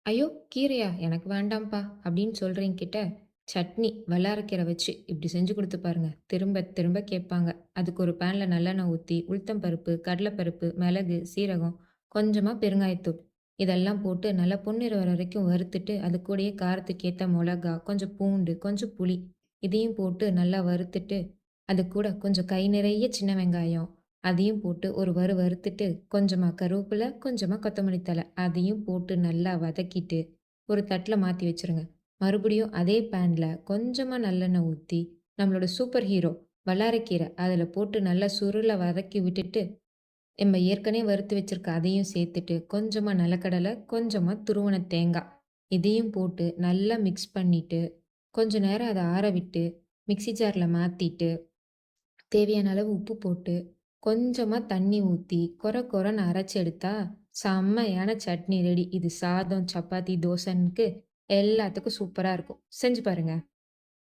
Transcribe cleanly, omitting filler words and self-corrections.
"ஐயோ! கீரையா? எனக்கு வேண்டாம்ப்பா" அப்படின்னு சொல்றவைங்கிட்ட, சட்னி, வல்லாரக்கீரை வச்சு இப்படி செஞ்சு குடுத்து பாருங்க. திரும்ப திரும்ப கேட்பாங்க. அதுக்கு ஒரு பேன்ல நல்லெண்ணெய் ஊத்தி, உளுத்தம் பருப்பு, கடலைப்பருப்பு, மிளகு, சீரகம், கொஞ்சமா பெருங்காயத்தூள் இதெல்லாம் போட்டு நல்லா பொன்னிறம் வர வரைக்கும் வறுத்துட்டு, அது கூடயே காரத்துக்கு ஏத்த மொளகா, கொஞ்சம் பூண்டு, கொஞ்சம் புளி இதையும் போட்டு நல்லா வறுத்துட்டு, அது கூட கொஞ்சம் கை நிறைய சின்ன வெங்காயம், அதையும் போட்டு ஒரு வறுத்துட்டு, கொஞ்சமா கருவேப்பில, கொஞ்சமா கொத்தமல்லி தழை அதையும் போட்டு நல்லா வதக்கிட்டு, ஒரு தட்டுல மாத்தி வச்சுருங்க. மறுபடியும் அதே பேன்ல கொஞ்சமா நல்லெண்ணெய் ஊத்தி, நம்மளோட சூப்பர் ஹீரோ வல்லாரைக்கீரை அதில போட்டு நல்லா சுருள வதக்கி விட்டுட்டு, நம்ம ஏற்கனவே வறுத்து வச்சிருக்க அதையும் சேர்த்துட்டு, கொஞ்சமா நிலக்கடலை, கொஞ்சமா துருவன தேங்காய் இதையும் போட்டு நல்லா மிக்ஸ் பண்ணிட்டு, கொஞ்ச நேரம் அத ஆற விட்டு, மிக்ஸி ஜார்ல மாத்திட்டு தேவையான அளவு உப்பு போட்டு, கொஞ்சமா தண்ணி ஊத்தி, கொரன்னு அரைச்சு எடுத்தா, செம்மையான சட்னி ரெடி. இது சாதம், சப்பாத்தி, தோசைன்னுக்கு எல்லாத்துக்கும் சூப்பரா இருக்கும். செஞ்சு பாருங்க.